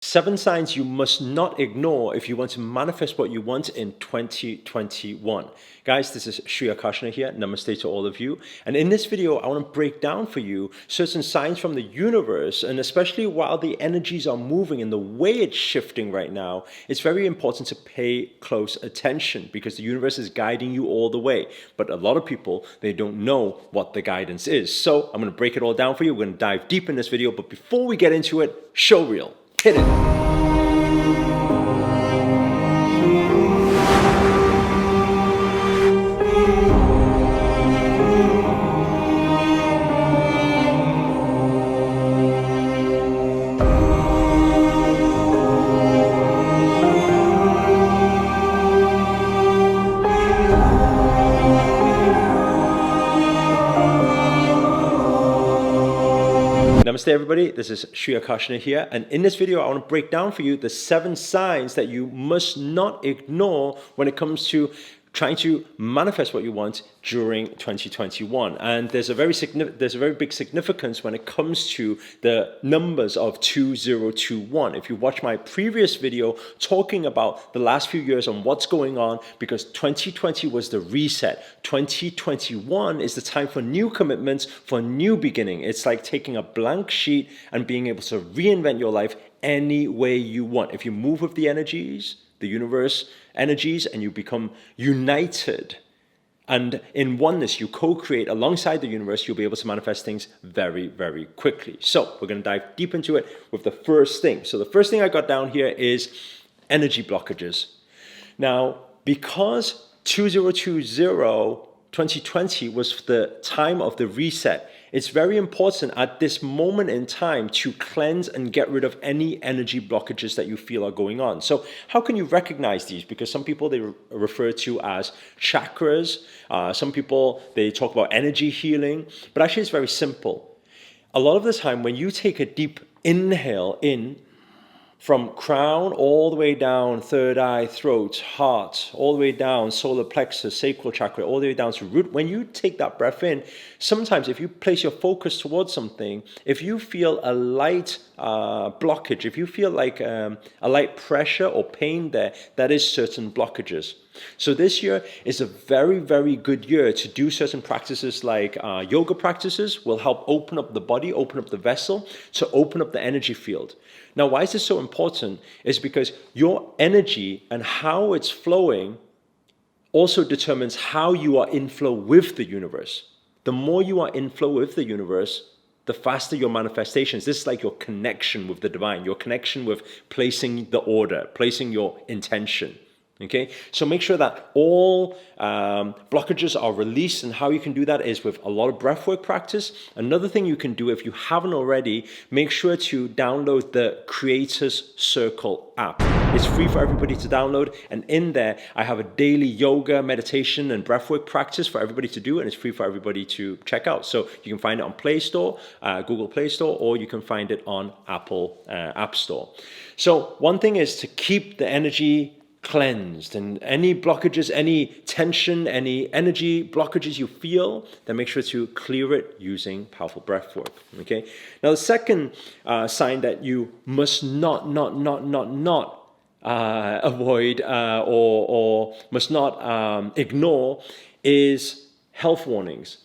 7 signs you must not ignore if you want to manifest what you want in 2021. Guys, this is Akarshana here. Namaste to all of you. And in this video, I want to break down for you certain signs from the universe, and especially while the energies are moving and the way it's shifting right now, it's very important to pay close attention because the universe is guiding you all the way. But a lot of people, they don't know what the guidance is. So I'm going to break it all down for you. We're going to dive deep in this video. But before we get into it, show reel. Hit it. Namaste everybody, this is Akarshana here, and in this video I want to break down for you the 7 signs that you must not ignore when it comes to trying to manifest what you want during 2021. And there's a very big significance when it comes to the numbers of 2021. If you watch my previous video talking about the last few years and what's going on, because 2020 was the reset, 2021 is the time for new commitments, for new beginning. It's like taking a blank sheet and being able to reinvent your life any way you want. If you move with the energies, the universe energies, and you become united and in oneness, you co-create alongside the universe, you'll be able to manifest things very, very quickly. So we're going to dive deep into it with the first thing. So the first thing I got down here is energy blockages. Now, because 2020 was the time of the reset, it's very important at this moment in time to cleanse and get rid of any energy blockages that you feel are going on. So how can you recognize these? Because some people, they refer to as chakras. Some people, they talk about energy healing. But actually, it's very simple. A lot of the time, when you take a deep inhale in, from crown all the way down, third eye, throat, heart, all the way down, solar plexus, sacral chakra, all the way down to root. When you take that breath in, sometimes if you place your focus towards something, if you feel a light blockage, if you feel like a light pressure or pain there, that is certain blockages. So this year is a very, very good year to do certain practices like yoga practices will help open up the body, open up the vessel, to open up the energy field. Now, why is this so important? Is because your energy and how it's flowing also determines how you are in flow with the universe. The more you are in flow with the universe, the faster your manifestations. This is like your connection with the divine, your connection with placing the order, placing your intention. Okay, so make sure that all blockages are released, and how you can do that is with a lot of breathwork practice. Another thing you can do, if you haven't already, make sure to download the Creators Circle app. It's free for everybody to download, and in there I have a daily yoga, meditation, and breathwork practice for everybody to do, and it's free for everybody to check out. So you can find it on Play Store, Google Play Store, or you can find it on Apple App Store. So one thing is to keep the energy cleansed, and any blockages, any tension, any energy blockages you feel, then make sure to clear it using powerful breath work. Okay. Now the second sign that you must not avoid or must not ignore is health warnings.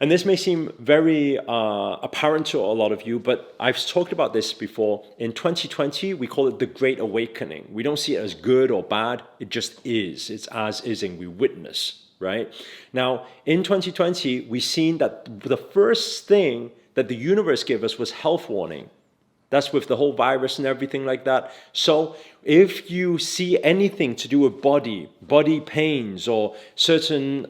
And this may seem very apparent to a lot of you, but I've talked about this before. In 2020, we call it the Great Awakening. We don't see it as good or bad. It just is. It's as is, and we witness, right? Now, in 2020, we've seen that the first thing that the universe gave us was health warning. That's with the whole virus and everything like that. So if you see anything to do with body pains, or certain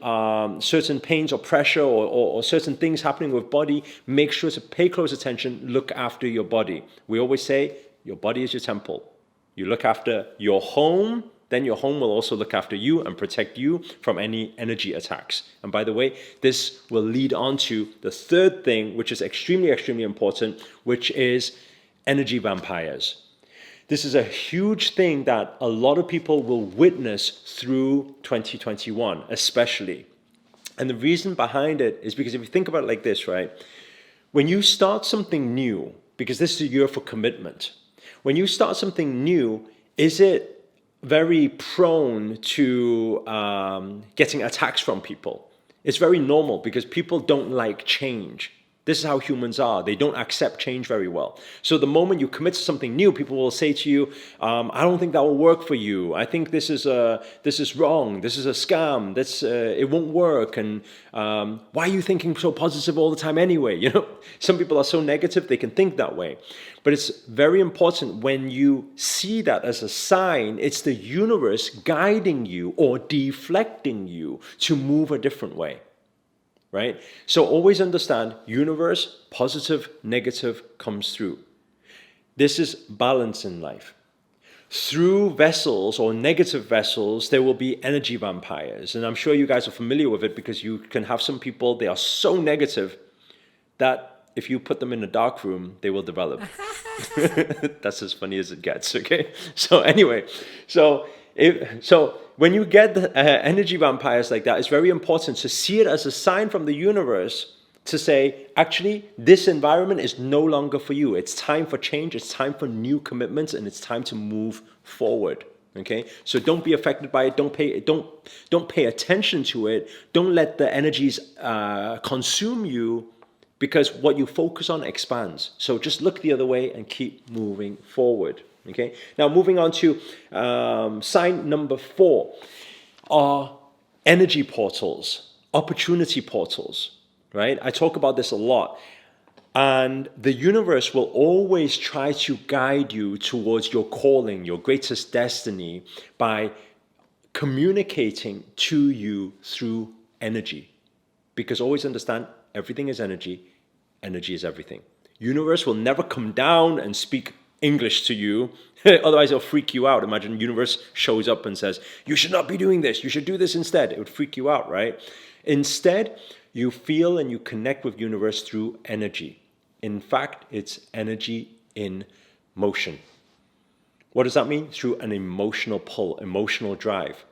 pains or pressure, or certain things happening with body, make sure to pay close attention, look after your body. We always say your body is your temple. You look after your home, then your home will also look after you and protect you from any energy attacks. And by the way, this will lead on to the third thing, which is extremely, extremely important, which is energy vampires. This is a huge thing that a lot of people will witness through 2021, especially. And the reason behind it is because if you think about it like this, right? When you start something new, because this is a year for commitment, When you start something new, is it very prone to getting attacks from people? It's very normal because people don't like change. This is how humans are. They don't accept change very well. So the moment you commit to something new, people will say to you, I don't think that will work for you. I think this is wrong. This is a scam. It won't work. And why are you thinking so positive all the time anyway? You know, some people are so negative, they can think that way. But it's very important when you see that as a sign, it's the universe guiding you or deflecting you to move a different way. Right? So always understand, universe, positive, negative comes through. This is balance in life. Through vessels or negative vessels, there will be energy vampires. And I'm sure you guys are familiar with it because you can have some people, they are so negative that if you put them in a dark room, they will develop. That's as funny as it gets, okay? So anyway, so when you get energy vampires like that, it's very important to see it as a sign from the universe to say, actually, this environment is no longer for you. It's time for change. It's time for new commitments, and it's time to move forward. Okay, so don't be affected by it. Don't pay attention to it. Don't let the energies consume you, because what you focus on expands. So just look the other way and keep moving forward. Okay, now moving on to sign number 4 are energy portals, opportunity portals, right? I talk about this a lot. And the universe will always try to guide you towards your calling, your greatest destiny, by communicating to you through energy. Because always understand, everything is energy. Energy is everything. Universe will never come down and speak English to you. Otherwise, it'll freak you out. Imagine universe shows up and says, you should not be doing this. You should do this instead. It would freak you out, right? Instead, you feel and you connect with universe through energy. In fact, it's energy in motion. What does that mean? Through an emotional pull, emotional drive.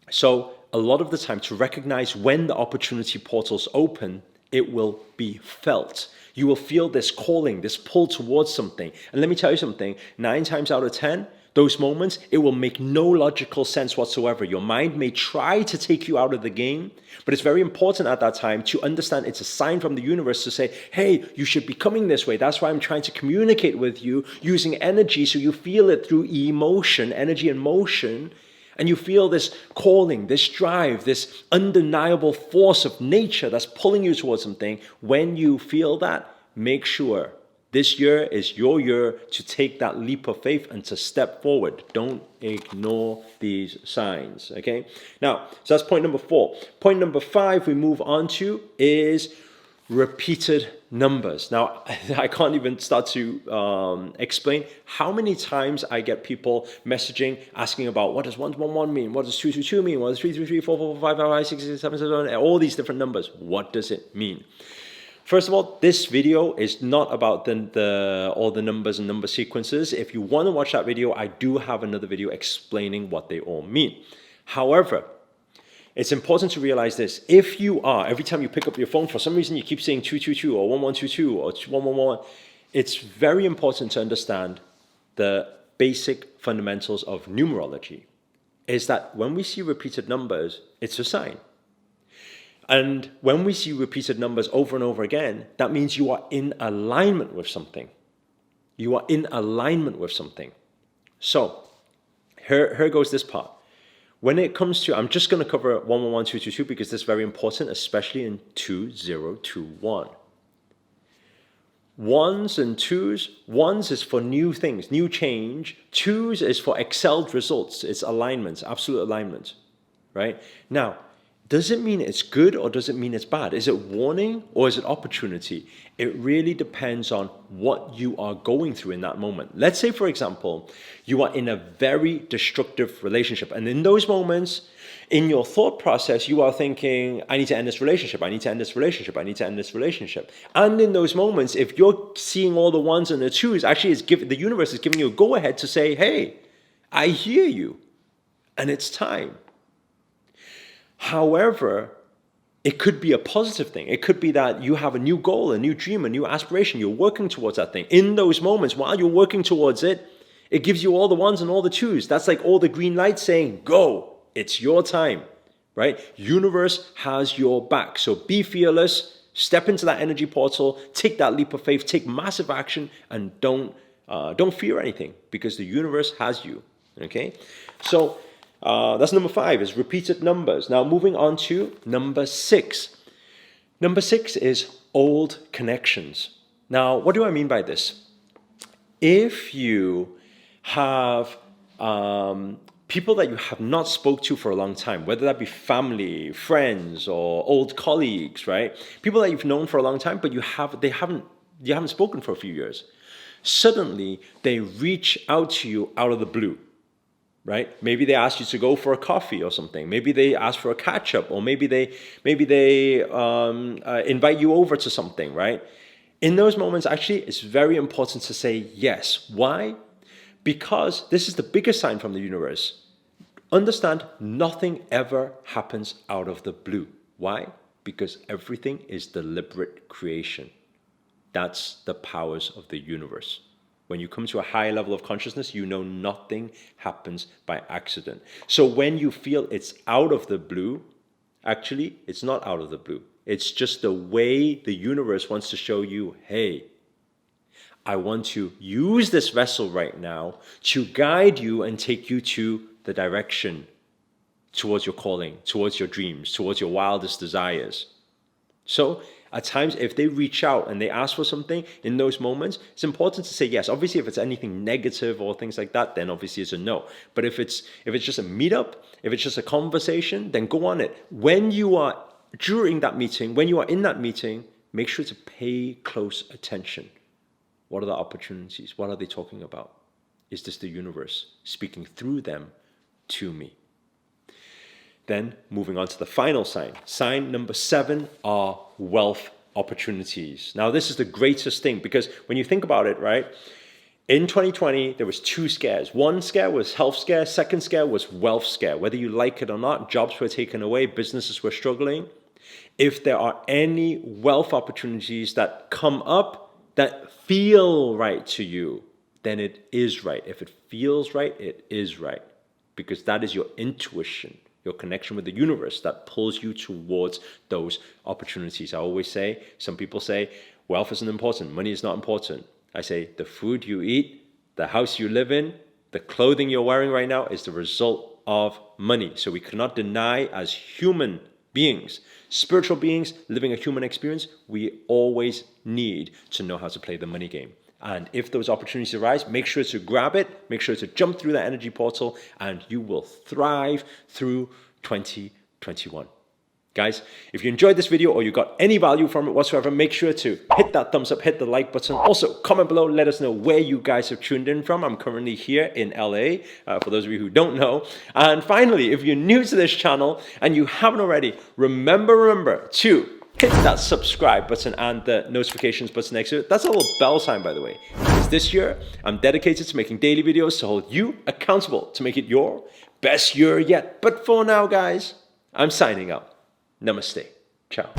So a lot of the time, to recognize when the opportunity portals open, it will be felt. You will feel this calling, this pull towards something. And let me tell you something, 9 times out of 10, those moments, it will make no logical sense whatsoever. Your mind may try to take you out of the game, but it's very important at that time to understand it's a sign from the universe to say, hey, you should be coming this way. That's why I'm trying to communicate with you using energy so you feel it through emotion, energy and motion. And you feel this calling, this drive, this undeniable force of nature that's pulling you towards something. When you feel that, make sure this year is your year to take that leap of faith and to step forward. Don't ignore these signs, okay? Now, so that's point number 4. Point number 5 we move on to is repeated numbers. Now, I can't even start to explain how many times I get people messaging, asking about what does 111 mean? What does 222 mean? What does 333, 444, 555, 666, 777, all these different numbers. What does it mean? First of all, this video is not about all the numbers and number sequences. If you want to watch that video, I do have another video explaining what they all mean. However, it's important to realize this. If you are, every time you pick up your phone, for some reason you keep saying 222 or 1122 or 111, it's very important to understand the basic fundamentals of numerology. Is that when we see repeated numbers, it's a sign. And when we see repeated numbers over and over again, that means you are in alignment with something. You are in alignment with something. So, here goes this part. When it comes to, I'm just going to cover 111, 222 because this is very important, especially in 2021. Ones and twos, ones is for new things, new change. Twos is for excelled results. It's alignment, absolute alignment, right? Now, does it mean it's good or does it mean it's bad? Is it warning or is it opportunity? It really depends on what you are going through in that moment. Let's say, for example, you are in a very destructive relationship. And in those moments, in your thought process, you are thinking, I need to end this relationship. I need to end this relationship. I need to end this relationship. And in those moments, if you're seeing all the ones and the twos, actually the universe is giving you a go ahead to say, hey, I hear you and it's time. However, It could be a positive thing. It could be that you have a new goal, a new dream, a new aspiration. You're working towards that thing. In those moments, while you're working towards it, it gives you all the ones and all the twos. That's like all the green lights saying, go, it's your time, right? Universe has your back. So be fearless, step into that energy portal, take that leap of faith, take massive action, and don't fear anything, because the universe has you, okay? So that's number 5, is repeated numbers. Now moving on to number 6. Number 6 is old connections. Now, what do I mean by this? If you have people that you have not spoke to for a long time, whether that be family, friends, or old colleagues, right? People that you've known for a long time, but you haven't spoken for a few years. Suddenly, they reach out to you out of the blue, right? Maybe they ask you to go for a coffee or something. Maybe they ask for a catch up, or maybe they invite you over to something, right? In those moments, actually, it's very important to say yes. Why? Because this is the biggest sign from the universe. Understand, nothing ever happens out of the blue. Why? Because everything is deliberate creation. That's the powers of the universe. When you come to a high level of consciousness, you know nothing happens by accident. So when you feel it's out of the blue, actually, it's not out of the blue. It's just the way the universe wants to show you, hey, I want to use this vessel right now to guide you and take you to the direction towards your calling, towards your dreams, towards your wildest desires. So at times, if they reach out and they ask for something in those moments, it's important to say yes. Obviously, if it's anything negative or things like that, then obviously it's a no. But if it's just a meetup, if it's just a conversation, then go on it. When you are during that meeting, when you are in that meeting, make sure to pay close attention. What are the opportunities? What are they talking about? Is this the universe speaking through them to me? Then moving on to the final sign. Sign number 7 are wealth opportunities. Now this is the greatest thing, because when you think about it, right? In 2020, there was 2 scares. One scare was health scare. Second scare was wealth scare. Whether you like it or not, jobs were taken away. Businesses were struggling. If there are any wealth opportunities that come up that feel right to you, then it is right. If it feels right, it is right. Because that is your intuition, your connection with the universe that pulls you towards those opportunities. I always say, some people say, wealth isn't important, money is not important. I say, the food you eat, the house you live in, the clothing you're wearing right now is the result of money. So we cannot deny, as human beings, spiritual beings living a human experience, we always need to know how to play the money game. And if those opportunities arise, make sure to grab it, make sure to jump through that energy portal, and you will thrive through 2021. Guys, if you enjoyed this video or you got any value from it whatsoever, make sure to hit that thumbs up, hit the like button. Also, comment below, let us know where you guys have tuned in from. I'm currently here in LA, for those of you who don't know. And finally, if you're new to this channel and you haven't already, remember to hit that subscribe button and the notifications button next to it. That's a little bell sign, by the way. Because this year, I'm dedicated to making daily videos to hold you accountable to make it your best year yet. But for now, guys, I'm signing out. Namaste. Ciao.